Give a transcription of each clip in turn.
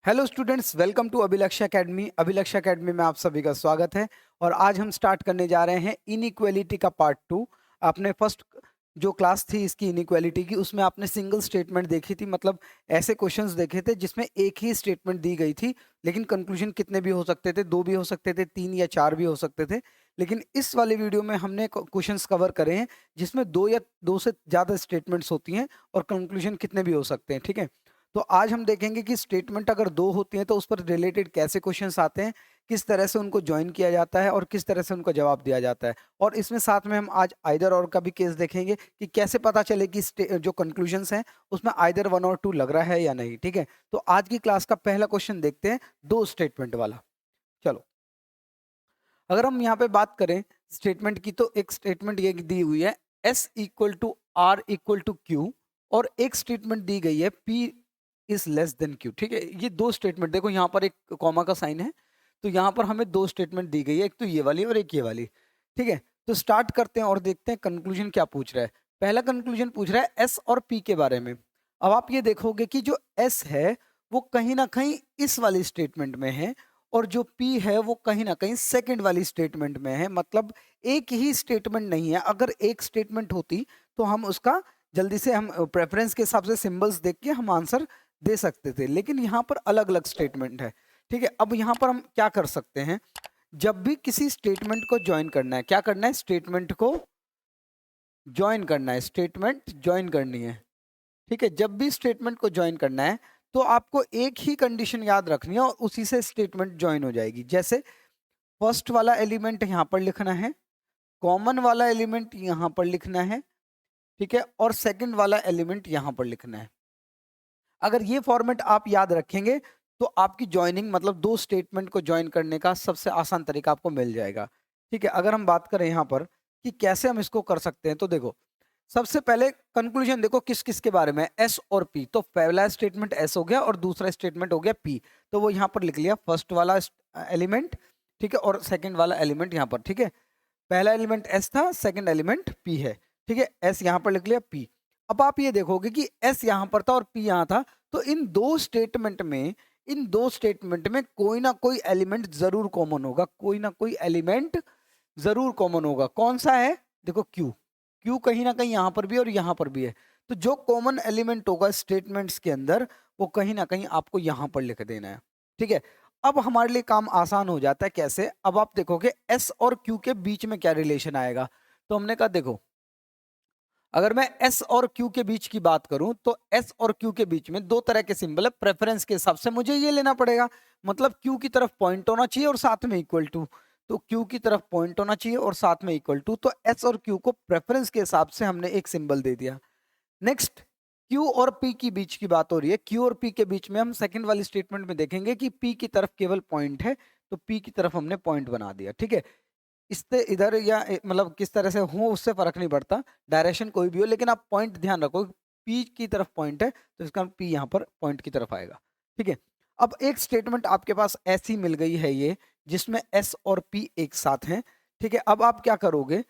Hello students, welcome to अभिलक्ष्य academy. अभिलक्ष्य academy में आप सभी का स्वागत है। और आज हम स्टार्ट करने जा रहे हैं इनइक्वालिटी का पार्ट 2। आपने फर्स्ट जो क्लास थी इसकी इनइक्वालिटी की, उसमें आपने सिंगल स्टेटमेंट देखी थी, मतलब ऐसे क्वेश्चंस देखे थे जिसमें एक ही स्टेटमेंट दी गई थी, लेकिन कंक्लूजन कितने भी हो सकते थे, 2 भी हो सकते थे, 3 या 4 भी हो सकते थे। लेकिन इस वाले वीडियो में हमने क्वेश्चंस कवर करे हैं जिसमें 2 या 2 से ज़्यादा स्टेटमेंट्स होती हैं और कंक्लूजन कितने भी हो सकते हैं। ठीक है, तो आज हम देखेंगे कि स्टेटमेंट अगर 2 होती हैं तो उस पर रिलेटेड कैसे क्वेश्चंस आते हैं, किस तरह से उनको ज्वाइन किया जाता है और किस तरह से उनका जवाब दिया जाता है। और इसमें साथ में हम आज आइदर और का भी केस देखेंगे कि कैसे पता चले कि जो कंक्लूजन्स हैं उसमें आइदर 1 और 2 लग रहा है या नहीं। ठीक है, तो आज की क्लास का पहला क्वेश्चन देखते हैं, 2 स्टेटमेंट वाला। चलो, अगर हम यहाँ पे बात करें स्टेटमेंट की, तो एक स्टेटमेंट ये दी हुई है S equal to R equal to Q, और एक स्टेटमेंट दी गई है P is less than Q. ठीक है, ये 2 स्टेटमेंट, देखो यहाँ पर एक कॉमा का साइन है, तो यहाँ पर हमें 2 स्टेटमेंट दी गई है, एक तो ये वाली और एक ये वाली। ठीक है, तो स्टार्ट करते हैं और देखते हैं कंक्लूजन क्या पूछ रहा है। पहला कंक्लूजन पूछ रहा है S और P के बारे में। अब आप ये देखोगे कि जो S है वो कहीं ना कहीं इस वाली स्टेटमेंट में है, और जो P है वो कहीं ना कहीं सेकंड वाली स्टेटमेंट में है। मतलब एक ही स्टेटमेंट नहीं है। अगर एक स्टेटमेंट होती तो हम उसका जल्दी से हम प्रेफरेंस के हिसाब से सिंबल्स देख के हम आंसर दे सकते थे, लेकिन यहाँ पर अलग अलग स्टेटमेंट है। ठीक है, अब यहाँ पर हम क्या कर सकते हैं, जब भी किसी स्टेटमेंट को ज्वाइन करना है, क्या करना है, स्टेटमेंट को ज्वाइन करना है, स्टेटमेंट ज्वाइन करनी है। ठीक है, जब भी स्टेटमेंट को ज्वाइन करना है तो आपको एक ही कंडीशन याद रखनी है और उसी से स्टेटमेंट ज्वाइन हो जाएगी। जैसे फर्स्ट वाला एलिमेंट यहाँ पर लिखना है, कॉमन वाला एलिमेंट यहाँ पर लिखना है, ठीक है, और सेकंड वाला एलिमेंट यहाँ पर लिखना है। अगर ये फॉर्मेट आप याद रखेंगे तो आपकी ज्वाइनिंग, मतलब 2 स्टेटमेंट को ज्वाइन करने का सबसे आसान तरीका आपको मिल जाएगा। ठीक है, अगर हम बात करें यहाँ पर कि कैसे हम इसको कर सकते हैं, तो देखो सबसे पहले कंक्लूजन देखो किस किस के बारे में, एस और पी। तो पहला स्टेटमेंट एस हो गया और दूसरा स्टेटमेंट हो गया पी, तो वो यहाँ पर लिख लिया फर्स्ट वाला एलिमेंट, ठीक है, और सेकंड वाला एलिमेंट यहाँ पर। ठीक है, पहला एलिमेंट एस था, सेकंड एलिमेंट पी है। ठीक है, एस यहाँ पर लिख लिया, पी। अब आप ये देखोगे कि एस यहाँ पर था और पी यहाँ था, तो इन दो स्टेटमेंट में कोई ना कोई एलिमेंट जरूर कॉमन होगा, कोई ना कोई एलिमेंट जरूर कॉमन होगा। कौन सा है, देखो क्यू। क्यू कहीं ना कहीं यहाँ पर भी और यहाँ पर भी है, तो जो कॉमन एलिमेंट होगा स्टेटमेंट्स के अंदर वो कहीं ना कहीं आपको यहाँ पर लिख देना है। ठीक है, अब हमारे लिए काम आसान हो जाता है। कैसे, अब आप देखोगे एस और क्यू के बीच में क्या रिलेशन आएगा। तो हमने कहा देखो, अगर मैं एस और क्यू के बीच की बात करूं तो एस और क्यू के बीच में 2 तरह के सिंबल है। प्रेफरेंस के हिसाब से मुझे ये लेना पड़ेगा, मतलब क्यू की तरफ पॉइंट होना चाहिए और साथ में इक्वल टू। तो क्यू की तरफ पॉइंट होना चाहिए और साथ में इक्वल टू, तो एस और क्यू को प्रेफरेंस के हिसाब से हमने एक सिंबल दे दिया। नेक्स्ट, क्यू और पी की बीच की बात हो रही है। क्यू और पी के बीच में हम सेकंड वाली स्टेटमेंट में देखेंगे कि पी की तरफ केवल पॉइंट है, तो पी की तरफ हमने पॉइंट बना दिया। ठीक है, इससे इधर या मतलब किस तरह से हो उससे फर्क नहीं पड़ता, डायरेक्शन कोई भी हो, लेकिन आप पॉइंट ध्यान रखो, पी की तरफ पॉइंट है तो इसका पी यहाँ पर पॉइंट की तरफ आएगा। ठीक है, अब एक स्टेटमेंट आपके पास ऐसी मिल गई है ये, जिसमें एस और पी एक साथ हैं। ठीक है, अब आप क्या करोगे,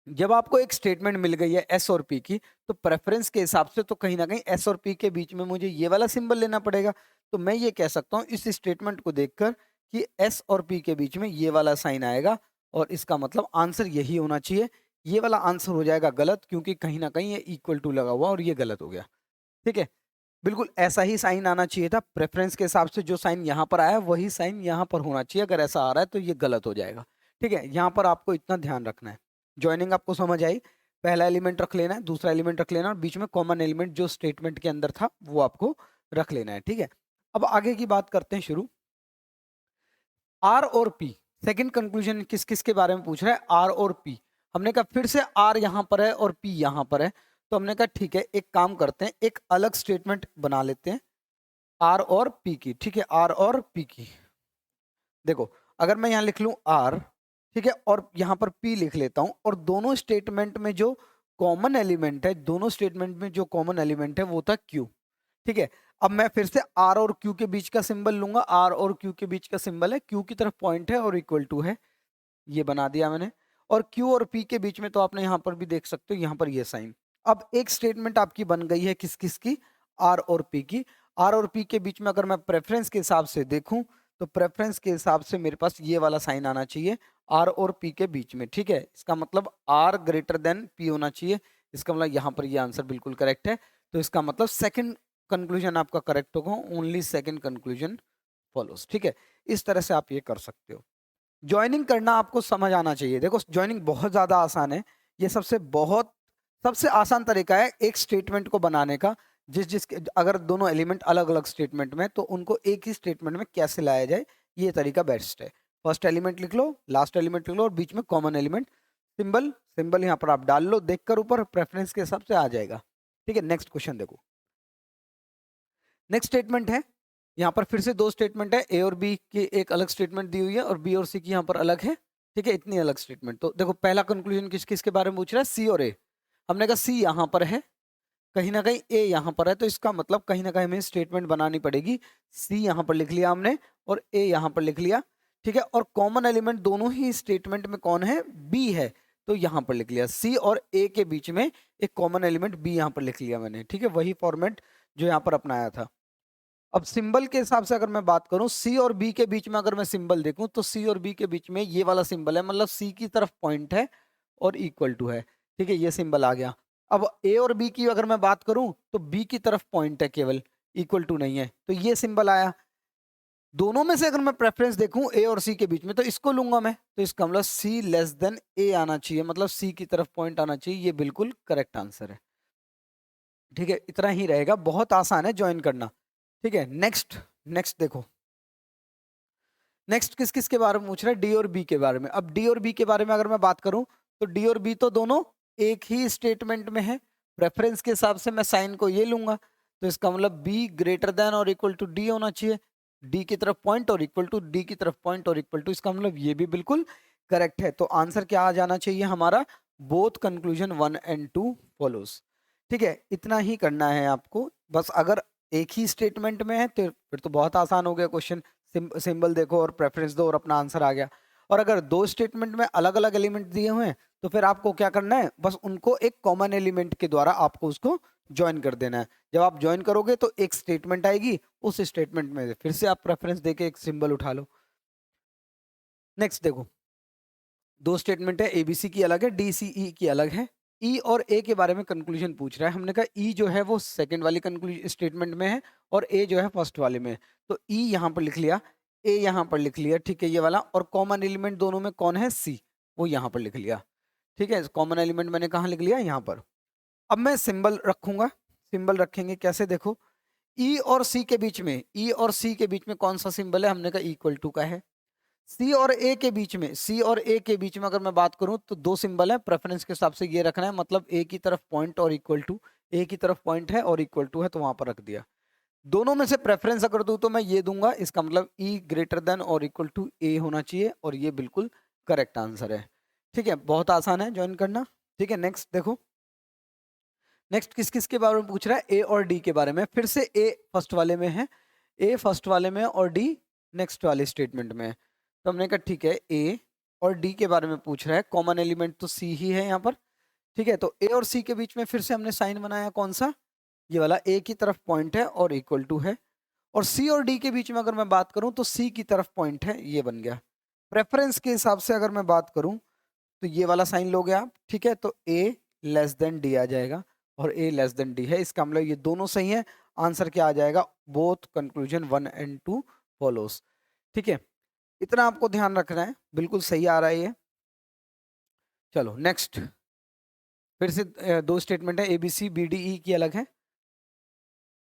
जब आपको एक स्टेटमेंट मिल गई है एस और पी की, तो प्रेफरेंस के हिसाब से तो कहीं ना कहीं एस और पी के बीच में मुझे ये वाला सिंबल लेना पड़ेगा। तो मैं ये कह सकता हूँ इस स्टेटमेंट को देखकर कि एस और पी के बीच में ये वाला साइन आएगा, और इसका मतलब आंसर यही होना चाहिए। ये वाला आंसर हो जाएगा गलत, क्योंकि कहीं ना कहीं ये इक्वल टू लगा हुआ और ये गलत हो गया। ठीक है, बिल्कुल ऐसा ही साइन आना चाहिए था। प्रेफरेंस के हिसाब से जो साइन यहाँ पर आया वही साइन यहाँ पर होना चाहिए। अगर ऐसा आ रहा है तो ये गलत हो जाएगा। ठीक है, यहाँ पर आपको इतना ध्यान रखना है। ज्वाइनिंग आपको समझ आई, पहला एलिमेंट रख लेना है, दूसरा एलिमेंट रख लेना, और बीच में कॉमन एलिमेंट जो स्टेटमेंट के अंदर था वो आपको रख लेना है। ठीक है, अब आगे की बात करते हैं शुरू। आर और पी, सेकंड कंक्लूजन किस किस के बारे में पूछ रहा है, आर और पी। हमने कहा फिर से आर यहां पर है और पी यहां पर है, तो हमने कहा ठीक है, एक काम करते हैं, एक अलग स्टेटमेंट बना लेते हैं आर और पी की। ठीक है, आर और पी की। देखो, अगर मैं यहां लिख लूं आर, ठीक है, और यहां पर पी लिख लेता हूं, और दोनों स्टेटमेंट में जो कॉमन एलिमेंट है, दोनों स्टेटमेंट में जो कॉमन एलिमेंट है वो था क्यू। ठीक है, अब मैं फिर से आर और क्यू के बीच का सिंबल लूंगा। आर और क्यू के बीच का सिंबल है, क्यू की तरफ पॉइंट है और इक्वल टू है, ये बना दिया मैंने। और क्यू और पी के बीच में तो आपने यहां पर भी देख सकते हो, यहां पर ये साइन। अब एक स्टेटमेंट आपकी बन गई है किस किस की, आर और पी की। आर और पी के बीच में अगर मैं प्रेफरेंस के हिसाब से देखूं तो प्रेफरेंस के हिसाब से मेरे पास ये वाला साइन आना चाहिए आर और पी के बीच में, ठीक है। इसका मतलब आर ग्रेटर देन पी होना चाहिए। इसका मतलब यहाँ पर ये आंसर बिल्कुल करेक्ट है। तो इसका मतलब सेकंड कंक्लूजन आपका करेक्ट होगा, ओनली सेकंड कंक्लूजन फॉलोस, ठीक है। इस तरह से आप ये कर सकते हो। ज्वाइनिंग करना आपको समझ आना चाहिए। देखो ज्वाइनिंग बहुत ज्यादा आसान है। ये सबसे आसान तरीका है एक स्टेटमेंट को बनाने का। अगर दोनों एलिमेंट अलग अलग स्टेटमेंट में, तो उनको एक ही स्टेटमेंट में कैसे लाया जाए, ये तरीका बेस्ट है। फर्स्ट एलिमेंट लिख लो, लास्ट एलिमेंट लिख लो और बीच में कॉमन एलिमेंट। सिंबल सिंबल यहाँ पर आप डाल लो, देखकर ऊपर प्रेफरेंस के हिसाब से आ जाएगा, ठीक है। नेक्स्ट क्वेश्चन देखो। नेक्स्ट स्टेटमेंट है, यहाँ पर फिर से दो स्टेटमेंट है। ए और बी की एक अलग स्टेटमेंट दी हुई है और बी और सी की यहाँ पर अलग है, ठीक है। इतनी अलग स्टेटमेंट। तो देखो पहला कंक्लूजन किसके बारे में पूछ रहा है, सी और ए। हमने कहा सी यहाँ पर है, कहीं ना कहीं ए यहाँ पर है, तो इसका मतलब कहीं ना कहीं हमें स्टेटमेंट बनानी पड़ेगी। सी यहाँ पर लिख लिया हमने और ए यहाँ पर लिख लिया, ठीक है। और कॉमन एलिमेंट दोनों ही स्टेटमेंट में कौन है, बी है, तो यहाँ पर लिख लिया। सी और ए के बीच में एक कॉमन एलिमेंट बी यहाँ पर लिख लिया मैंने, ठीक है। वही फॉर्मेट जो यहाँ पर अपनाया था। अब सिंबल के हिसाब से अगर मैं बात करूं, सी और बी के बीच में अगर मैं सिंबल देखूं तो सी और बी के बीच में ये वाला सिंबल है, मतलब सी की तरफ पॉइंट है और इक्वल टू है, ठीक है। ये सिंबल आ गया। अब ए और बी की अगर मैं बात करूं तो बी की तरफ पॉइंट है केवल, इक्वल टू नहीं है, तो ये सिंबल आया। दोनों में से अगर मैं प्रेफरेंस देखूं ए और सी के बीच में, तो इसको लूंगा मैं, तो इसका मतलब सी लेस देन ए आना चाहिए, मतलब सी की तरफ पॉइंट आना चाहिए। ये बिल्कुल करेक्ट आंसर है, ठीक है। इतना ही रहेगा, बहुत आसान है ज्वाइन करना, ठीक है। नेक्स्ट नेक्स्ट देखो। नेक्स्ट किस किस के बारे में पूछ रहा है, डी और बी के बारे में। अब डी और बी के बारे में अगर मैं बात करूं तो डी और बी तो दोनों एक ही स्टेटमेंट में है। प्रेफरेंस के हिसाब से मैं साइन को ये लूंगा, तो इसका मतलब बी ग्रेटर देन और इक्वल टू डी होना चाहिए। डी की तरफ पॉइंट और इक्वल टू, डी की तरफ पॉइंट और इक्वल टू, इसका मतलब ये भी बिल्कुल करेक्ट है। तो आंसर क्या आ जाना चाहिए हमारा, बोथ कंक्लूजन 1 एंड 2 फॉलोज, ठीक है। इतना ही करना है आपको बस। अगर एक ही स्टेटमेंट में है तो फिर तो बहुत आसान हो गया क्वेश्चन। सिंबल देखो और प्रेफरेंस दो और अपना आंसर आ गया। और अगर दो स्टेटमेंट में अलग अलग एलिमेंट दिए हुए हैं तो फिर आपको क्या करना है, बस उनको एक कॉमन एलिमेंट के द्वारा आपको उसको ज्वाइन कर देना है। जब आप ज्वाइन करोगे तो एक स्टेटमेंट आएगी, उस स्टेटमेंट में फिर से आप प्रेफरेंस देके एक सिंबल उठा लो। नेक्स्ट देखो, दो स्टेटमेंट है, एबीसी की अलग है, डीसीई की अलग है। ई और ए के बारे में कंक्लूजन पूछ रहा है। हमने कहा ई जो है वो सेकंड वाली कंक्लूजन स्टेटमेंट में है और ए जो है फर्स्ट वाले में है। तो ई यहाँ पर लिख लिया, ए यहाँ पर लिख लिया, ठीक है, ये वाला। और कॉमन एलिमेंट दोनों में कौन है, सी, वो यहाँ पर लिख लिया, ठीक है। कॉमन एलिमेंट मैंने कहाँ लिख लिया, यहाँ पर। अब मैं सिंबल रखूंगा। सिंबल रखेंगे कैसे, देखो ई और सी के बीच में, ई और सी के बीच में कौन सा सिंबल है, हमने कहा इक्वल टू का है। सी और ए के बीच में, सी और ए के बीच में अगर मैं बात करूं तो दो सिंबल है। प्रेफरेंस के हिसाब से ये रखना है, मतलब ए की तरफ पॉइंट और इक्वल टू, ए की तरफ पॉइंट है और इक्वल टू है, तो वहां पर रख दिया। दोनों में से प्रेफरेंस अगर दूं तो मैं ये दूंगा, इसका मतलब ई ग्रेटर देन और इक्वल टू ए होना चाहिए, और ये बिल्कुल करेक्ट आंसर है, ठीक है। बहुत आसान है ज्वाइन करना, ठीक है। नेक्स्ट देखो, नेक्स्ट किस किस के बारे में पूछ रहा है, ए और डी के बारे में। फिर से ए फर्स्ट वाले में है, ए फर्स्ट वाले में और डी नेक्स्ट वाले स्टेटमेंट में है। तो हमने कहा ठीक है, ए और डी के बारे में पूछ रहा है, कॉमन एलिमेंट तो सी ही है यहाँ पर, ठीक है। तो ए और सी के बीच में फिर से हमने साइन बनाया, कौन सा, ये वाला। ए की तरफ पॉइंट है और इक्वल टू है। और सी और डी के बीच में अगर मैं बात करूं तो सी की तरफ पॉइंट है, ये बन गया। प्रेफरेंस के हिसाब से अगर मैं बात करूं तो ये वाला साइन लोगे आप, ठीक है। तो ए लेस देन डी आ जाएगा और ए लेस देन डी है, इसका मतलब ये दोनों सही है। आंसर क्या आ जाएगा, बोथ कंक्लूजन 1 एंड 2 फॉलोस, ठीक है। इतना आपको ध्यान रखना है, बिल्कुल सही आ रहा है ये। चलो नेक्स्ट, फिर से दो स्टेटमेंट है, एबीसी बीडीई की अलग है।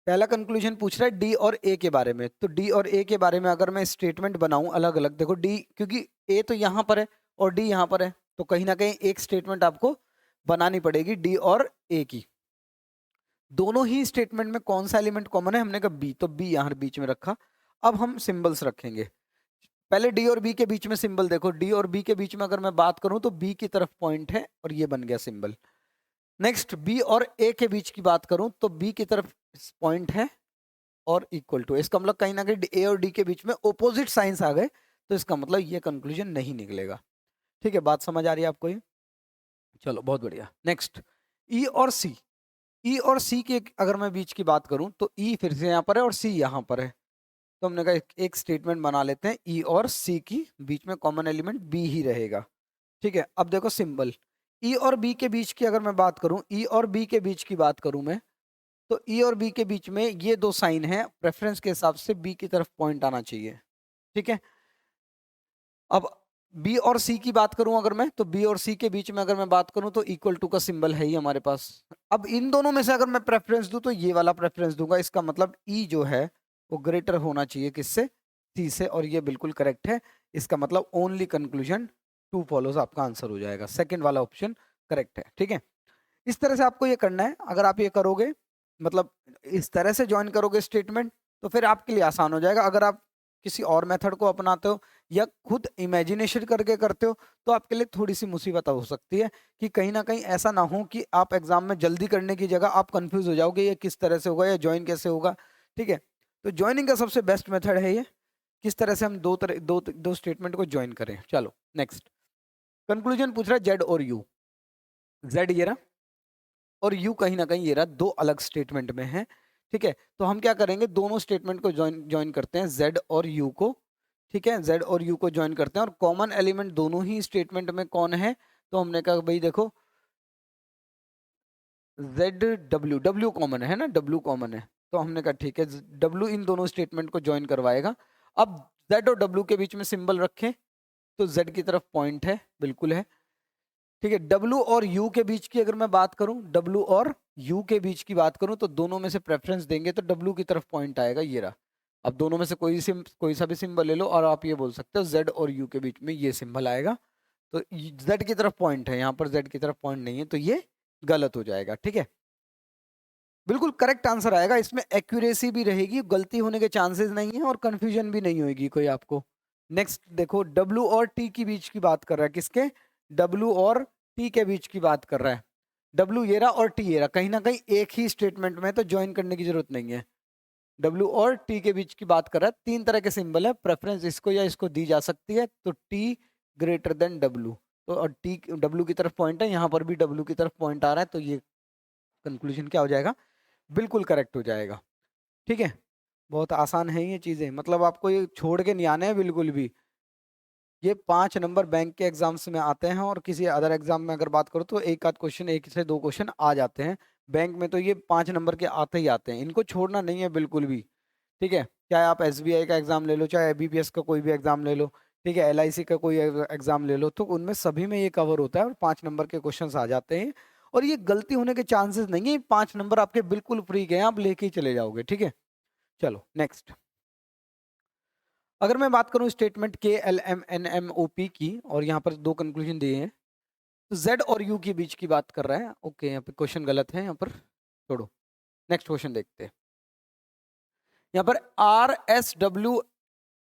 पहला कंक्लूजन पूछ रहा है डी और ए के बारे में। तो डी और ए के बारे में अगर मैं स्टेटमेंट बनाऊं अलग अलग, देखो डी, क्योंकि ए तो यहाँ पर है और डी यहाँ पर है, तो कहीं ना कहीं एक स्टेटमेंट आपको बनानी पड़ेगी डी और ए की। दोनों ही स्टेटमेंट में कौन सा एलिमेंट कॉमन है, हमने कहा बी, तो बी यहाँ बीच में रखा। अब हम सिंबल्स रखेंगे। पहले डी और बी के बीच में सिंबल देखो, डी और बी के बीच में अगर मैं बात करूं तो बी की तरफ पॉइंट है और ये बन गया सिंबल। नेक्स्ट बी और ए के बीच की बात करूं तो बी की तरफ पॉइंट है और इक्वल टू, इसका मतलब कहीं ना कहीं ए और डी के बीच में ओपोजिट साइंस आ गए, तो इसका मतलब ये कंक्लूजन नहीं निकलेगा, ठीक है। बात समझ आ रही है आपको ये, चलो बहुत बढ़िया। नेक्स्ट ई और सी, ई और सी के अगर मैं बीच की बात करूं तो ई फिर से यहाँ पर है और सी यहाँ पर है, तो हमने कहा एक स्टेटमेंट बना लेते हैं, ई और सी की बीच में कॉमन एलिमेंट बी ही रहेगा। ठीक है, अब देखो सिंबल ई और बी के बीच की अगर मैं बात करूं, ई और बी के बीच की बात करूं मैं, तो ई और बी के बीच में ये दो साइन है, प्रेफरेंस के हिसाब से बी की तरफ पॉइंट आना चाहिए। ठीक है, अब बी और सी की बात करूं अगर मैं, तो बी और सी के बीच में अगर मैं बात करूं तो इक्वल टू का सिंबल है ही हमारे पास। अब इन दोनों में से अगर मैं प्रेफरेंस दूं तो ये वाला प्रेफरेंस दूंगा, इसका मतलब ई जो है वो ग्रेटर होना चाहिए किससे, सी से, और ये बिल्कुल करेक्ट है। इसका मतलब ओनली कंक्लूजन टू फॉलोज आपका आंसर हो जाएगा, सेकंड वाला ऑप्शन करेक्ट है। ठीक है, इस तरह से आपको ये करना है। अगर आप ये करोगे, मतलब इस तरह से ज्वाइन करोगे स्टेटमेंट, तो फिर आपके लिए आसान हो जाएगा। अगर आप किसी और मेथड को अपनाते हो या खुद इमेजिनेशन करके करते हो, तो आपके लिए थोड़ी सी मुसीबत हो सकती है कि कहीं ना कहीं ऐसा ना हो कि आप एग्जाम में जल्दी करने की जगह आप कंफ्यूज हो जाओगे ये किस तरह से होगा या ज्वाइन कैसे होगा। ठीक है, तो ज्वाइनिंग का सबसे बेस्ट मेथड है ये, किस तरह से हम दो स्टेटमेंट को ज्वाइन करें। चलो नेक्स्ट, कंक्लूजन पूछ रहा है जेड और यू। जेड ये रहा और यू कहीं ना कहीं ये रहा, दो अलग स्टेटमेंट में है। ठीक है, तो हम क्या करेंगे, दोनों स्टेटमेंट को ज्वाइन ज्वाइन करते हैं, जेड और यू को। ठीक है, जेड और यू को ज्वाइन करते हैं और कॉमन एलिमेंट दोनों ही स्टेटमेंट में कौन है, तो हमने कहा भाई देखो जेड डब्ल्यू, डब्ल्यू कॉमन है ना, डब्ल्यू कॉमन है, तो हमने कहा ठीक है डब्ल्यू इन दोनों स्टेटमेंट को ज्वाइन करवाएगा। अब जेड और डब्ल्यू के बीच में सिंबल रखें तो जेड की तरफ पॉइंट है, बिल्कुल है। ठीक है, डब्ल्यू और यू के बीच की अगर मैं बात करूं, डब्ल्यू और यू के बीच की बात करूं, तो दोनों में से प्रेफरेंस देंगे तो डब्ल्यू की तरफ पॉइंट आएगा, ये रहा। अब दोनों में से कोई सा भी सिंबल ले लो और आप ये बोल सकते हो जेड और यू के बीच में ये सिंबल आएगा, तो जेड की तरफ पॉइंट है, यहाँ पर जेड की तरफ पॉइंट नहीं है, तो ये गलत हो जाएगा। ठीक है, बिल्कुल करेक्ट आंसर आएगा, इसमें एक्यूरेसी भी रहेगी, गलती होने के चांसेस नहीं है और कंफ्यूजन भी नहीं होगी कोई आपको। नेक्स्ट देखो, डब्ल्यू और टी की बीच की बात कर रहा है, किसके, डब्ल्यू और टी के बीच की बात कर रहा है। डब्ल्यू ये रहा और टी ये रहा, कहीं ना कहीं एक ही स्टेटमेंट में, तो ज्वाइन करने की जरूरत नहीं है। डब्ल्यू और टी के बीच की बात कर रहा है, तीन तरह के सिंबल है, प्रेफरेंस इसको या इसको दी जा सकती है, तो टी ग्रेटर देन डब्ल्यू, तो और टी डब्ल्यू की तरफ पॉइंट है, यहाँ पर भी डब्ल्यू की तरफ पॉइंट आ रहा है, तो ये कंक्लूजन क्या हो जाएगा, बिल्कुल करेक्ट हो जाएगा। ठीक है, बहुत आसान है ये चीजें, मतलब आपको ये छोड़ के नहीं आने हैं बिल्कुल भी। ये 5 नंबर बैंक के एग्जाम्स में आते हैं और किसी अदर एग्जाम में अगर बात करो तो एक आध क्वेश्चन, एक से दो क्वेश्चन आ जाते हैं। बैंक में तो ये 5 नंबर के आते ही आते हैं, इनको छोड़ना नहीं है बिल्कुल भी। ठीक है, चाहे आप एसबीआई का एग्जाम ले लो, चाहे एबीपीएस का कोई भी एग्जाम ले लो, ठीक है, एलआईसी का कोई एग्जाम ले लो, तो उनमें सभी में ये कवर होता है और 5 नंबर के क्वेश्चन आ जाते हैं। और ये गलती होने के चांसेस नहीं है, 5 नंबर आपके बिल्कुल फ्री गए, आप लेके ही चले जाओगे। ठीक है, चलो नेक्स्ट, अगर मैं बात करूं स्टेटमेंट के L M N M O P की, और यहाँ पर दो कंक्लूजन दिए हैं, तो जेड और यू के बीच की बात कर रहा है। ओके, यहाँ पे क्वेश्चन गलत है, यहाँ पर छोड़ो, नेक्स्ट क्वेश्चन देखते हैं। यहाँ पर R S W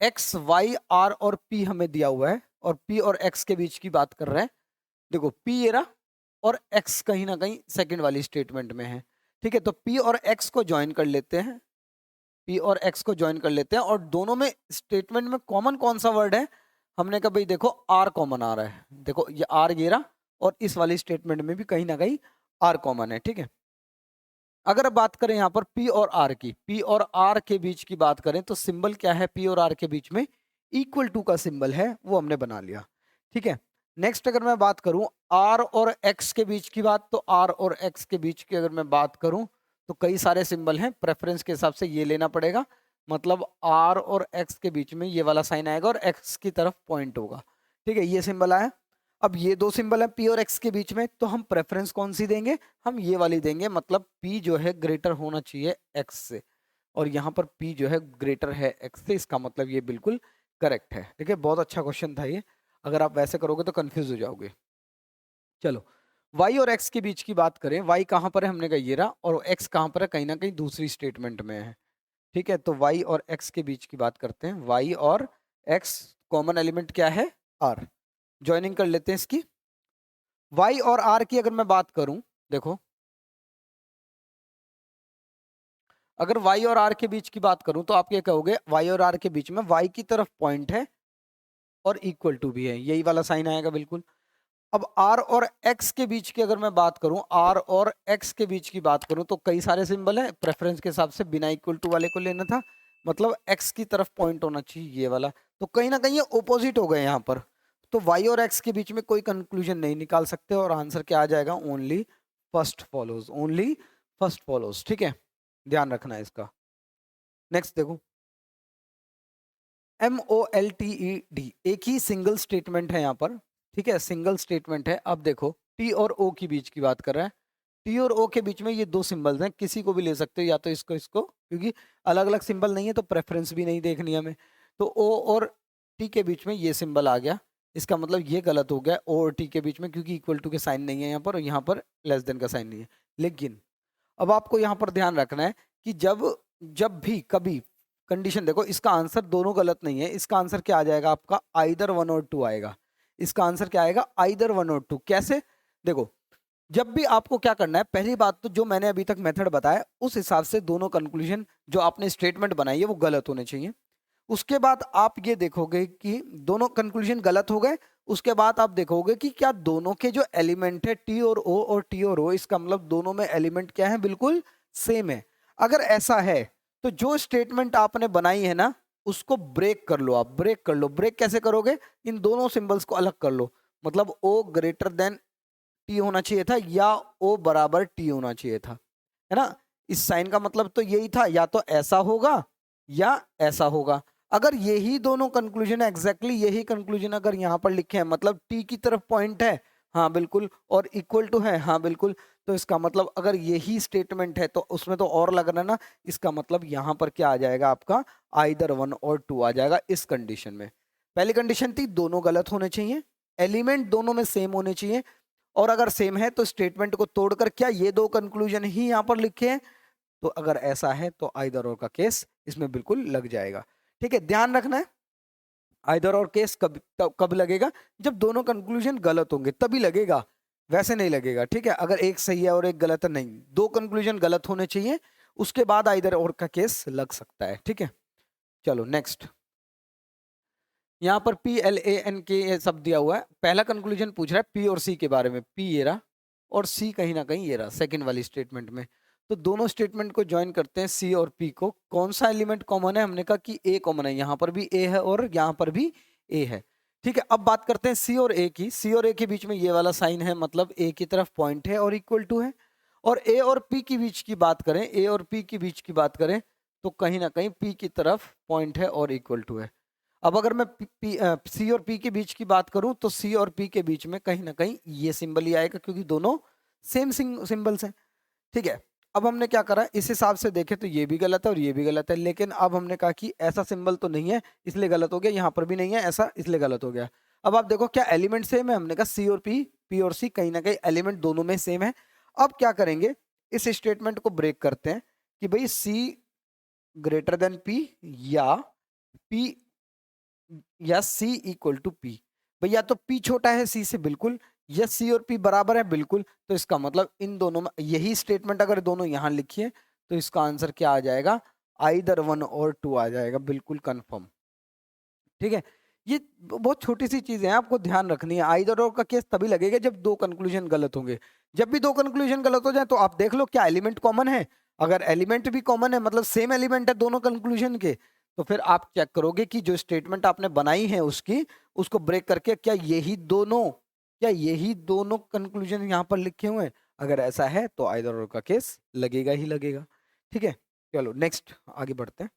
X Y R और पी हमें दिया हुआ है, और पी और एक्स के बीच की बात कर रहा है। देखो पी ये रहा और एक्स कहीं ना कहीं सेकंड वाली स्टेटमेंट में है। ठीक है, तो पी और एक्स को ज्वाइन कर लेते हैं, पी और एक्स को ज्वाइन कर लेते हैं, और दोनों में स्टेटमेंट में कॉमन कौन सा वर्ड है, हमने कहा भाई देखो आर कॉमन आ रहा है, देखो ये आर ये रहा, और इस वाली स्टेटमेंट में भी कहीं ना कहीं आर कॉमन है। ठीक है, अगर बात करें यहाँ पर पी और आर की, पी और आर के बीच की बात करें, तो सिंबल क्या है पी और आर के बीच में, इक्वल टू का सिंबल है, वो हमने बना लिया। ठीक है, नेक्स्ट अगर मैं बात करूं आर और एक्स के बीच की बात, तो आर और एक्स के बीच की अगर मैं बात करूं तो कई सारे सिंबल हैं, प्रेफरेंस के हिसाब से ये लेना पड़ेगा, मतलब आर और एक्स के बीच में ये वाला साइन आएगा और एक्स की तरफ पॉइंट होगा। ठीक है, ये सिंबल आया। अब ये दो सिंबल है पी और एक्स के बीच में, तो हम प्रेफरेंस कौन सी देंगे, हम ये वाली देंगे, मतलब पी जो है ग्रेटर होना चाहिए एक्स से, और यहाँ पर पी जो है ग्रेटर है एक्स से, इसका मतलब ये बिल्कुल करेक्ट है। ठीक है, बहुत अच्छा क्वेश्चन था ये, अगर आप वैसे करोगे तो कंफ्यूज हो जाओगे। चलो, y और x के बीच की बात करें, y कहाँ पर है, हमने कहा ये रहा, और x कहाँ पर है, कहीं ना कहीं दूसरी स्टेटमेंट में है। ठीक है, तो y और x के बीच की बात करते हैं, y और x कॉमन एलिमेंट क्या है, r, ज्वाइनिंग कर लेते हैं इसकी। y और r की अगर मैं बात करूं, देखो अगर y और r के बीच की बात करूं तो आप ये कहोगे y और r के बीच में y की तरफ पॉइंट है और इक्वल टू भी है, यही वाला साइन आएगा बिल्कुल। अब आर और एक्स के बीच की अगर मैं बात करूं, आर और एक्स के बीच की बात करूं, तो कई सारे सिंबल हैं। प्रेफरेंस के हिसाब से बिना इक्वल टू वाले को लेना था, मतलब एक्स की तरफ पॉइंट होना चाहिए ये वाला, तो कहीं ना कहीं ये ओपोजिट हो गए यहाँ पर। तो वाई और एक्स के बीच में कोई कंक्लूजन नहीं निकाल सकते, और आंसर क्या आ जाएगा, only first follows, only first follows. ठीक है, ध्यान रखना है इसका। नेक्स्ट देखो, MOLTED, एक ही सिंगल स्टेटमेंट है यहाँ पर। ठीक है, सिंगल स्टेटमेंट है। अब देखो, टी और ओ की बीच की बात कर रहा है। टी और ओ के बीच में ये दो सिंबल्स हैं, किसी को भी ले सकते हो, या तो इसको इसको, क्योंकि अलग अलग सिंबल नहीं है तो प्रेफरेंस भी नहीं देखनी हमें। तो ओ और टी के बीच में ये सिंबल आ गया, इसका मतलब ये गलत हो गया, ओ और टी के बीच में, क्योंकि इक्वल टू के साइन नहीं है यहाँ पर, और यहाँ पर लेस देन का साइन नहीं है। लेकिन अब आपको यहाँ पर ध्यान रखना है कि जब जब भी कभी कंडीशन देखो, इसका आंसर दोनों गलत नहीं है, इसका आंसर क्या आ जाएगा आपका, आइदर 1 और 2 आएगा। इसका आंसर क्या आएगा, आइदर 1 और 2। कैसे, देखो, जब भी आपको क्या करना है, पहली बात तो जो मैंने अभी तक मेथड बताया उस हिसाब से दोनों कंक्लूजन जो आपने स्टेटमेंट बनाई है वो गलत होने चाहिए। उसके बाद आप ये देखोगे कि दोनों कंक्लूजन गलत हो गए, उसके बाद आप देखोगे कि क्या दोनों के जो एलिमेंट है टी और टी और ओ, इसका मतलब दोनों में एलिमेंट क्या है, बिल्कुल सेम है। अगर ऐसा है तो जो स्टेटमेंट आपने बनाई है ना, उसको ब्रेक कर लो, आप ब्रेक कर लो। ब्रेक कैसे करोगे, इन दोनों सिंबल्स को अलग कर लो, मतलब ओ ग्रेटर देन टी होना चाहिए था, या ओ बराबर टी होना चाहिए था, है ना। इस साइन का मतलब तो यही था, या तो ऐसा होगा या ऐसा होगा। अगर यही दोनों कंक्लूजन, एग्जैक्टली यही कंक्लूजन अगर यहाँ पर लिखे हैं, मतलब टी की तरफ पॉइंट है, हाँ बिल्कुल, और इक्वल टू है, हाँ बिल्कुल, तो इसका मतलब अगर यही स्टेटमेंट है तो उसमें तो और लग रहा है ना, इसका मतलब यहाँ पर क्या आ जाएगा आपका, आइदर 1 और 2 आ जाएगा इस कंडीशन में। पहली कंडीशन थी दोनों गलत होने चाहिए, एलिमेंट दोनों में सेम होने चाहिए, और अगर सेम है तो स्टेटमेंट को तोड़कर क्या ये दो कंक्लूजन ही यहाँ पर लिखे हैं, तो अगर ऐसा है तो आइदर और का केस इसमें बिल्कुल लग जाएगा। ठीक है, ध्यान रखना है, आइदर और केस कब लगेगा, जब दोनों कंक्लूजन गलत होंगे तभी लगेगा, वैसे नहीं लगेगा। ठीक है, अगर एक सही है और एक गलत है, नहीं, दो कंक्लूजन गलत होने चाहिए, उसके बाद आइदर और का केस लग सकता है। ठीक है, चलो नेक्स्ट। यहाँ पर PLANK शब्द दिया हुआ है, पहला कंक्लूजन पूछ रहा है पी और सी के बारे में, पी ये रहा और सी कहीं ना कहीं ये रहा सेकंड वाली स्टेटमेंट में। तो दोनों स्टेटमेंट को ज्वाइन करते हैं, सी और पी को, कौन सा एलिमेंट कॉमन है, हमने कहा कि ए कॉमन है, यहाँ पर भी ए है और यहाँ पर भी ए है। ठीक है, अब बात करते हैं सी और ए की। सी और ए के बीच में ये वाला साइन है, मतलब ए की तरफ पॉइंट है और इक्वल टू है। और ए और पी के बीच की बात करें, ए और पी के बीच की बात करें, तो कहीं ना कहीं पी की तरफ पॉइंट है और इक्वल टू है। अब अगर मैं सी और पी के बीच की बात करूं, तो सी और पी के बीच में कहीं ना कहीं ये सिंबल ही आएगा, क्योंकि दोनों सेम सिंबल्स हैं। ठीक है, अब हमने क्या करा, इस हिसाब से देखें तो ये भी गलत है और ये भी गलत है, लेकिन अब हमने कहा कि ऐसा सिंबल तो नहीं है इसलिए गलत हो गया, यहाँ पर भी नहीं है ऐसा इसलिए गलत हो गया। अब आप देखो क्या एलिमेंट सेम है, हमने कहा सी और पी, पी और सी कहीं ना कहीं एलिमेंट दोनों में सेम है। अब क्या करेंगे, इस स्टेटमेंट को ब्रेक करते हैं कि भाई सी ग्रेटर देन पी, या पी या सी इक्वल टू पी। भैया तो पी छोटा है सी से, बिल्कुल, या सी और पी बराबर है, बिल्कुल। तो इसका मतलब इन दोनों में यही स्टेटमेंट अगर दोनों यहां लिखिए तो इसका आंसर क्या आ जाएगा, आइदर 1 और 2 आ जाएगा, बिल्कुल कंफर्म। ठीक है, ये बहुत छोटी सी चीजें हैं, आपको ध्यान रखनी है। आइदर और का केस तभी लगेगा जब दो कंक्लूजन गलत होंगे। जब भी दो कंक्लूजन गलत हो जाए तो आप देख लो क्या एलिमेंट कॉमन है। अगर एलिमेंट भी कॉमन है, मतलब सेम एलिमेंट है दोनों कंक्लूजन के, तो फिर आप चेक करोगे कि जो स्टेटमेंट आपने बनाई है उसकी, उसको ब्रेक करके क्या यही दोनों कंक्लूजन यहाँ पर लिखे हुए हैं। अगर ऐसा है तो आइदर और का केस लगेगा ही लगेगा। ठीक है, चलो नेक्स्ट आगे बढ़ते हैं।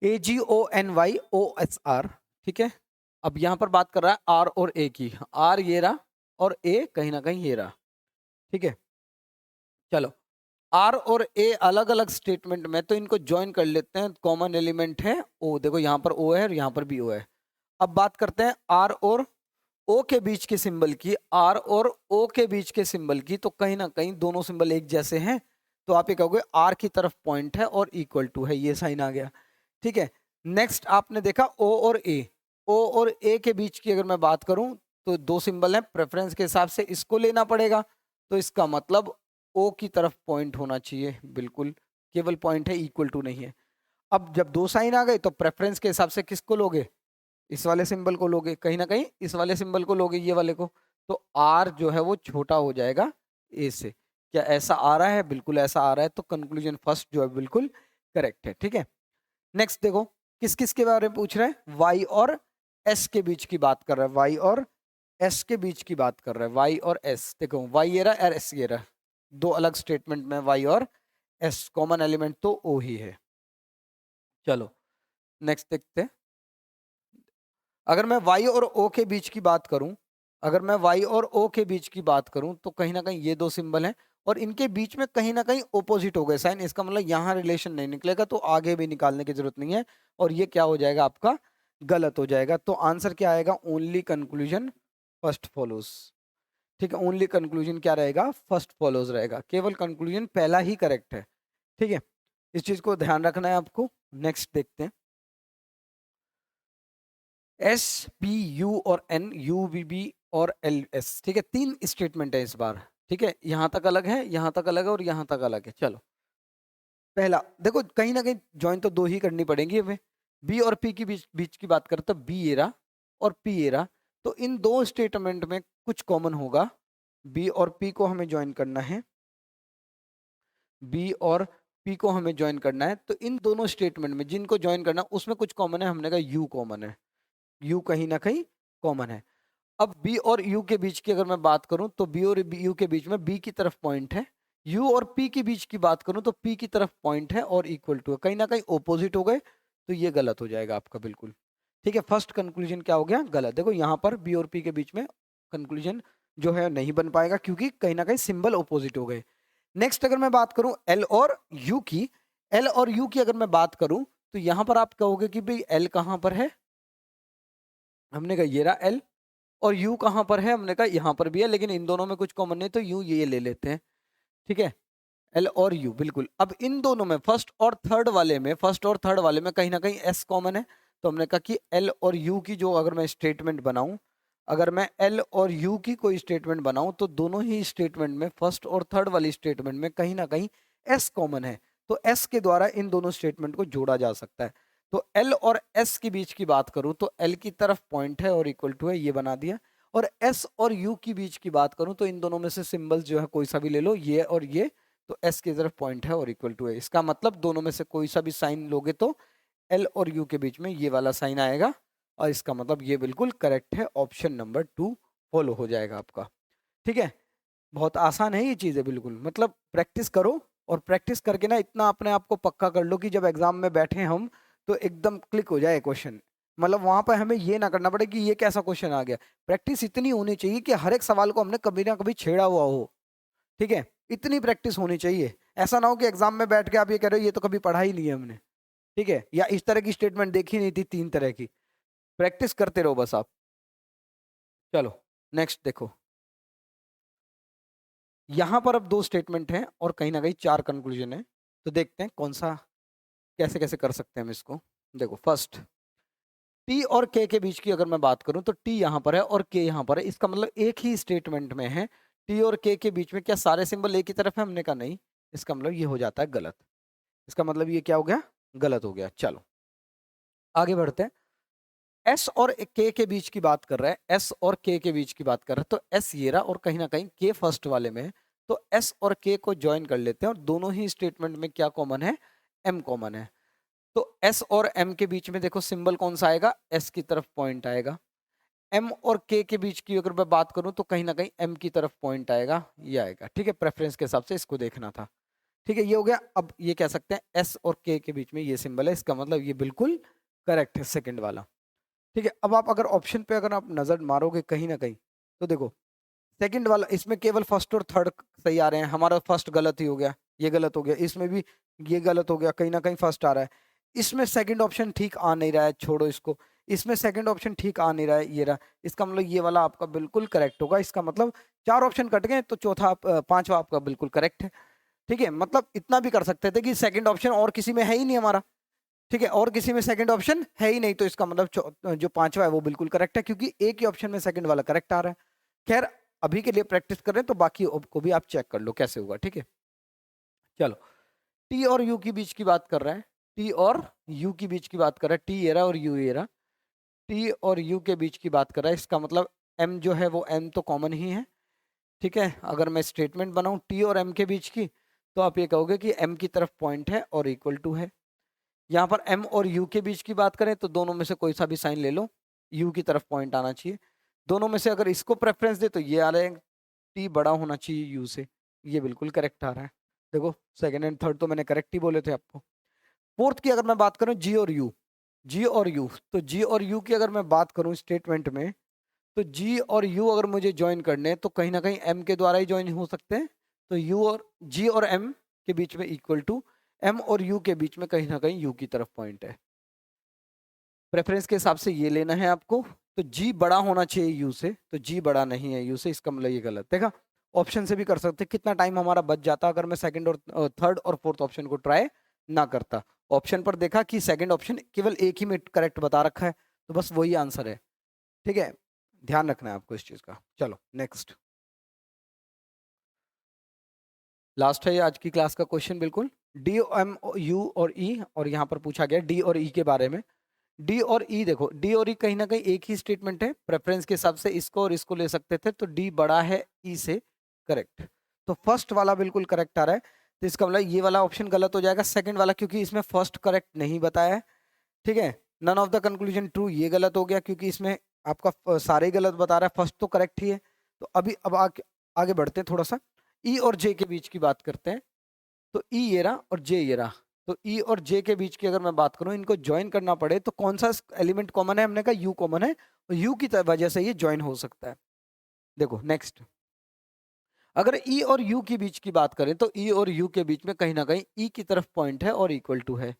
AGONYOSR, ठीक है, अब यहां पर बात कर रहा है आर और ए की। आर ये रहा और ए कहीं ना कहीं ये रहा। ठीक है, चलो आर और ए अलग अलग स्टेटमेंट में, तो इनको ज्वाइन कर लेते हैं। कॉमन एलिमेंट है ओ, देखो यहां पर ओ है और यहां पर भी ओ है। अब बात करते हैं आर और ओ के बीच के सिंबल की। आर और ओ के बीच के सिंबल की, तो कहीं ना कहीं दोनों सिंबल एक जैसे हैं, तो आप ये कहोगे आर की तरफ पॉइंट है और इक्वल टू है, ये साइन आ गया। ठीक है, नेक्स्ट आपने देखा ओ और ए। ओ और ए के बीच की अगर मैं बात करूं, तो दो सिंबल हैं, प्रेफरेंस के हिसाब से इसको लेना पड़ेगा, तो इसका मतलब ओ की तरफ पॉइंट होना चाहिए, बिल्कुल, केवल पॉइंट है, इक्वल टू नहीं है। अब जब दो साइन आ गए तो प्रेफरेंस के हिसाब से किसको लोगे, इस वाले सिंबल को लोगे, कहीं ना कहीं इस वाले सिंबल को लोगे, ये वाले को, तो आर जो है वो छोटा हो जाएगा ए से। क्या ऐसा आ रहा है? बिल्कुल ऐसा आ रहा है, तो कंक्लूजन फर्स्ट जो है बिल्कुल करेक्ट है। ठीक है, नेक्स्ट देखो, किस किस के बारे में पूछ रहा है? वाई और एस के बीच की बात कर रहा है, वाई और एस के बीच की बात कर रहा है, वाई और एस। देखो वाई ये रहा और एस ये रहा, दो अलग स्टेटमेंट में वाई और एस, कॉमन एलिमेंट तो ओ ही है। चलो नेक्स्ट देखते हैं। अगर मैं y और o के बीच की बात करूं, अगर मैं y और o के बीच की बात करूं, तो कहीं ना कहीं ये दो सिंबल हैं और इनके बीच में कहीं ना कहीं ओपोजिट हो गए साइन। इसका मतलब यहाँ रिलेशन नहीं निकलेगा, तो आगे भी निकालने की जरूरत नहीं है और ये क्या हो जाएगा आपका? गलत हो जाएगा। तो आंसर क्या आएगा? Only conclusion first follows. ठीक है, ओनली कंक्लूजन क्या रहेगा? फर्स्ट फॉलोज रहेगा, केवल कंक्लूजन पहला ही करेक्ट है। ठीक है, इस चीज को ध्यान रखना है आपको। नेक्स्ट देखते हैं, एस पी यू और एन, यू वी बी और एल एस। ठीक है, तीन स्टेटमेंट है इस बार। ठीक है, यहां तक अलग है, यहां तक अलग है और यहां तक अलग है। चलो पहला देखो, कहीं ना कहीं ज्वाइन तो दो ही करनी पड़ेगी हमें। बी और पी की बीच बीच की बात करें तो बी एरा और पी एरा, तो इन दो स्टेटमेंट में कुछ कॉमन होगा। बी और पी को हमें ज्वाइन करना है, बी और पी को हमें ज्वाइन करना है, तो इन दोनों स्टेटमेंट में जिनको ज्वाइन करना उसमें कुछ कॉमन है। हमने कहा यू कॉमन है, यू कहीं ना कहीं कॉमन है। अब बी और यू के बीच की अगर मैं बात करूं, तो बी और यू के बीच में बी की तरफ पॉइंट है। यू और पी के बीच की बात करूं तो पी की तरफ पॉइंट है और इक्वल टू है, कहीं ना कहीं ओपोजिट हो गए, तो ये गलत हो जाएगा आपका बिल्कुल। ठीक है, फर्स्ट कंक्लूजन क्या हो गया? गलत। देखो यहाँ पर बी और पी के बीच में कंक्लूजन जो है नहीं बन पाएगा, क्योंकि कहीं ना कहीं सिंबल ओपोजिट हो गए। नेक्स्ट अगर मैं बात करूं एल और यू की, एल और यू की अगर मैं बात करूं, तो यहां पर आप कहोगे कि भाई एल कहां पर है? हमने कहा ये रहा एल, और यू कहां पर है? हमने कहा यहां पर भी है, लेकिन इन दोनों में कुछ कॉमन नहीं, तो यू ये ले लेते हैं। ठीक है, एल और यू बिल्कुल। अब इन दोनों में फर्स्ट और थर्ड वाले में, फर्स्ट और थर्ड वाले में कहीं ना कहीं एस कॉमन है, तो हमने कहा कि एल और यू की जो अगर मैं स्टेटमेंट बनाऊं, अगर मैं एल और यू की कोई स्टेटमेंट बनाऊं, तो दोनों ही स्टेटमेंट में, फर्स्ट और थर्ड वाली स्टेटमेंट में कहीं ना कहीं एस कॉमन है, तो एस के द्वारा इन दोनों स्टेटमेंट को जोड़ा जा सकता है। तो एल और एस के बीच की बात करूं तो एल की तरफ पॉइंट है और इक्वल टू है, ये बना दिया। और एस और यू की बीच की बात करूं तो इन दोनों में से सिंबल्स जो है कोई सा भी ले लो, ये और ये, तो एस की तरफ पॉइंट है और इक्वल टू है। इसका मतलब दोनों में से कोई सा भी साइन लोगे तो एल और यू के बीच में ये वाला साइन आएगा, और इसका मतलब ये बिल्कुल करेक्ट है, ऑप्शन नंबर 2 फॉलो हो जाएगा आपका। ठीक है, बहुत आसान है ये चीज़ है बिल्कुल, मतलब प्रैक्टिस करो, और प्रैक्टिस करके ना इतना अपने आप को पक्का कर लो कि जब एग्जाम में बैठे हम तो एकदम क्लिक हो जाए क्वेश्चन। मतलब वहां पर हमें ये ना करना पड़े कि ये कैसा क्वेश्चन आ गया। प्रैक्टिस इतनी होनी चाहिए कि हर एक सवाल को हमने कभी ना कभी छेड़ा हुआ हो। ठीक है, इतनी प्रैक्टिस होनी चाहिए। ऐसा ना हो कि एग्जाम में बैठ के आप ये कह रहे हो ये तो कभी पढ़ा ही नहीं है हमने। ठीक है, या इस तरह की स्टेटमेंट देखी नहीं थी, तीन तरह की। प्रैक्टिस करते रहो बस आप। चलो नेक्स्ट देखो, यहां पर अब दो स्टेटमेंट हैं और कहीं ना कहीं चार कंक्लूजन है, तो देखते हैं कौन सा, कैसे कैसे कर सकते हैं हम इसको। देखो फर्स्ट, टी और के बीच की अगर मैं बात करूं, तो टी यहां पर है और के यहां पर है, इसका मतलब एक ही स्टेटमेंट में है। टी और के बीच में क्या सारे सिंबल एक ही तरफ है? हमने कहा नहीं, इसका मतलब ये हो जाता है गलत। इसका मतलब ये क्या हो गया? गलत हो गया। चलो आगे बढ़ते हैं। एस और के बीच की बात कर रहा है, एस और के बीच की बात कर रहा है, तो एस ये रहा और कहीं ना कहीं के फर्स्ट वाले में है, तो एस और के को ज्वाइन कर लेते हैं, और दोनों ही स्टेटमेंट में क्या कॉमन है? एम कॉमन है। तो एस और एम के बीच में देखो सिंबल कौन सा आएगा? एस की तरफ पॉइंट आएगा। एम और के बीच की अगर मैं बात करूं तो कहीं ना कहीं एम की तरफ पॉइंट आएगा, ये आएगा। ठीक है, प्रेफरेंस के हिसाब से इसको देखना था। ठीक है, ये हो गया। अब ये कह सकते हैं एस और के बीच में ये सिंबल है, इसका मतलब ये बिल्कुल करेक्ट है, सेकंड वाला। ठीक है, अब आप अगर ऑप्शन पे अगर आप नजर मारोगे कहीं ना कहीं, तो देखो सेकंड वाला, इसमें केवल फर्स्ट और थर्ड सही आ रहे हैं, हमारा फर्स्ट गलत ही हो गया, ये गलत हो गया, इसमें भी ये गलत हो गया, कहीं ना कहीं फर्स्ट आ रहा है। इसमें सेकंड ऑप्शन ठीक आ नहीं रहा है, छोड़ो इसको। इसमें सेकंड ऑप्शन ठीक आ नहीं रहा है, ये रहा। इसका मतलब ये वाला आपका बिल्कुल करेक्ट होगा। इसका मतलब चार ऑप्शन कट गए, तो चौथा पांचवा आपका बिल्कुल करेक्ट है। ठीक है, मतलब इतना भी कर सकते थे कि सेकंड ऑप्शन और किसी में है ही नहीं हमारा। ठीक है, और किसी में सेकंड ऑप्शन है ही नहीं, तो इसका मतलब जो पांचवा है वो बिल्कुल करेक्ट है, क्योंकि एक ही ऑप्शन में सेकंड वाला करेक्ट आ रहा है। खैर, अभी के लिए प्रैक्टिस कर रहे हैं, तो बाकी को भी आप चेक कर लो कैसे होगा। ठीक है, चलो टी और यू की बीच की बात कर रहे हैं, टी और यू की बीच की बात कर रहे हैं, टी ये रहा और यू ये रहा। टी और यू के बीच की बात कर रहा है, इसका मतलब एम जो है वो एम तो कॉमन ही है, ठीक है। अगर मैं स्टेटमेंट बनाऊं टी और एम के बीच की, तो आप ये कहोगे कि एम की तरफ पॉइंट है और इक्वल टू है। यहाँ पर एम और यू के बीच की बात करें तो दोनों में से कोई सा भी साइन ले लो, यू की तरफ पॉइंट आना चाहिए। दोनों में से अगर इसको प्रेफरेंस दे तो ये आ रहा है टी बड़ा होना चाहिए यू से, ये बिल्कुल करेक्ट आ रहा है। देखो सेकंड एंड थर्ड तो मैंने करेक्ट ही बोले थे आपको। फोर्थ की अगर मैं बात करूं जी और यू, जी और यू, तो जी और यू की अगर मैं बात करूं स्टेटमेंट में, तो जी और यू अगर मुझे ज्वाइन करने हैं तो कहीं ना कहीं एम के द्वारा ही ज्वाइन हो सकते हैं। तो यू और जी और एम के बीच में इक्वल टू, एम और यू के बीच में कहीं ना कहीं यू की तरफ पॉइंट है। प्रेफरेंस के हिसाब से ये लेना है आपको। तो जी बड़ा होना चाहिए यू से, तो जी बड़ा नहीं है यू से, इसका मतलब ये गलत देखा। ऑप्शन से भी कर सकते, कितना टाइम हमारा बच जाता अगर मैं सेकंड और थर्ड और फोर्थ ऑप्शन को ट्राई ना करता। ऑप्शन पर देखा कि सेकंड ऑप्शन केवल एक ही में करेक्ट बता रखा है, तो बस वही आंसर है, ठीक है। ध्यान रखना है आपको इस चीज का। चलो नेक्स्ट, लास्ट है ये आज की क्लास का क्वेश्चन बिल्कुल। डी एम यू और ई, और यहाँ पर पूछा गया डी और ई के बारे में। डी और ई देखो, डी और ई कहीं ना कहीं एक ही स्टेटमेंट है, प्रेफरेंस के हिसाब से इसको और इसको ले सकते थे, तो डी बड़ा है ई से, करेक्ट। तो फर्स्ट वाला बिल्कुल करेक्ट आ रहा है, तो इसका मतलब ये वाला ऑप्शन गलत हो जाएगा, सेकंड वाला, क्योंकि इसमें फर्स्ट करेक्ट नहीं बताया है, ठीक है। None of the conclusion true, ये गलत हो गया क्योंकि इसमें आपका सारे ही गलत बता रहा है, फर्स्ट तो करेक्ट ही है। तो अभी अब आगे बढ़ते हैं थोड़ा सा, ई और जे के बीच की बात करते हैं। तो ई ये रहा और जे ये रहा, तो ई और जे के बीच की अगर मैं बात करूं, इनको ज्वाइन करना पड़े तो कौन सा एलिमेंट कॉमन है, हमने कहा यू कॉमन है, और यू की वजह से ये ज्वाइन हो सकता है। देखो नेक्स्ट, अगर ई और यू की बीच की बात करें तो ई और यू के बीच में कहीं ना कहीं ई की तरफ पॉइंट है और इक्वल टू है।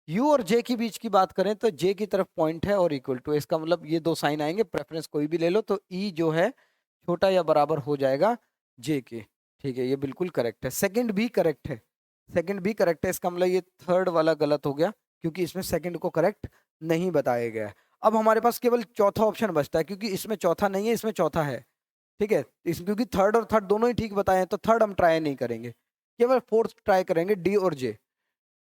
यू और जे की बीच की बात करें तो जे की तरफ पॉइंट है और इक्वल टू, इसका मतलब ये दो साइन आएंगे, प्रेफरेंस कोई भी ले लो, तो ई जो है छोटा या बराबर हो जाएगा जे के, ठीक है। ये बिल्कुल करेक्ट है, सेकंड भी करेक्ट है, सेकंड भी करेक्ट है, इसका मतलब ये थर्ड वाला गलत हो गया क्योंकि इसमें सेकंड को करेक्ट नहीं बताया गया है। अब हमारे पास केवल चौथा ऑप्शन बचता है, क्योंकि इसमें चौथा नहीं है, इसमें चौथा है, ठीक है। क्योंकि थर्ड और थर्ड दोनों ही ठीक बताए हैं, तो थर्ड हम ट्राई नहीं करेंगे, केवल फोर्थ ट्राई करेंगे, डी और जे,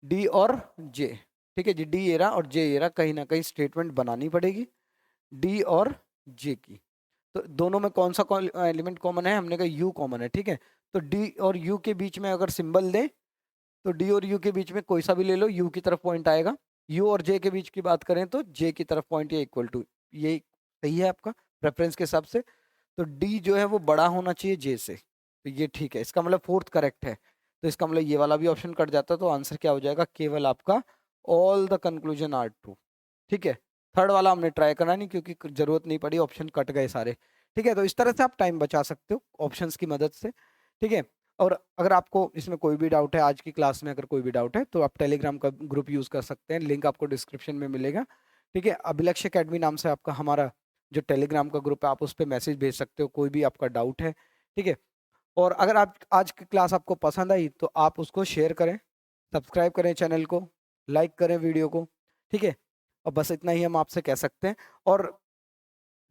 डी और जे, ठीक है जी। डी ये रहा और जे ये रहा, कहीं ना कहीं स्टेटमेंट बनानी पड़ेगी डी और जे की। तो दोनों में कौन सा एलिमेंट कॉमन है, हमने कहा यू कॉमन है, ठीक है। तो डी और यू के बीच में अगर सिंबल दें, तो डी और यू के बीच में कोई सा भी ले लो, यू की तरफ पॉइंट आएगा। यू और जे के बीच की बात करें तो जे की तरफ पॉइंट, ये इक्वल टू, ये सही है आपका प्रेफरेंस के हिसाब से। तो डी जो है वो बड़ा होना चाहिए जे से, तो ये ठीक है, इसका मतलब फोर्थ करेक्ट है। तो इसका मतलब ये वाला भी ऑप्शन कट जाता है, तो आंसर क्या हो जाएगा, केवल आपका all the conclusion are true, ठीक है। थर्ड वाला हमने ट्राई करना नहीं क्योंकि जरूरत नहीं पड़ी, ऑप्शन कट गए सारे, ठीक है। तो इस तरह से आप टाइम बचा सकते हो ऑप्शंस की मदद से, ठीक है। और अगर आपको इसमें कोई भी डाउट है, आज की क्लास में अगर कोई भी डाउट है, तो आप टेलीग्राम का ग्रुप यूज कर सकते हैं, लिंक आपको डिस्क्रिप्शन में मिलेगा, ठीक है। अभिलक्ष्य अकेडमी नाम से आपका हमारा जो टेलीग्राम का ग्रुप है, आप उस पर मैसेज भेज सकते हो, कोई भी आपका डाउट है, ठीक है। और अगर आप आज की क्लास आपको पसंद आई तो आप उसको शेयर करें, सब्सक्राइब करें चैनल को, लाइक करें वीडियो को, ठीक है। और बस इतना ही हम आपसे कह सकते हैं। और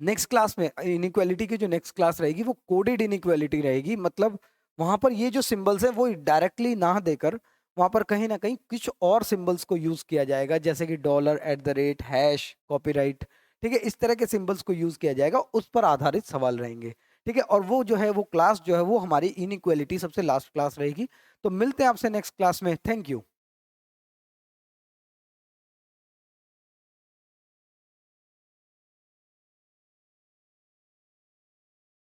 नेक्स्ट क्लास में इनइक्वालिटी की जो नेक्स्ट क्लास रहेगी वो कोडेड इनइक्वालिटी रहेगी, मतलब वहां पर ये जो सिंबल्स हैं वो डायरेक्टली ना देकर वहां पर कहीं ना कहीं कुछ और सिंबल्स को यूज किया जाएगा, जैसे कि dollar, at the rate, hash, copyright, ठीक है। इस तरह के सिंबल्स को यूज किया जाएगा, उस पर आधारित सवाल रहेंगे, ठीक है। और वो जो है वो क्लास जो है वो हमारी इनइक्वालिटी सबसे लास्ट क्लास रहेगी। तो मिलते हैं आपसे नेक्स्ट क्लास में, थैंक यू।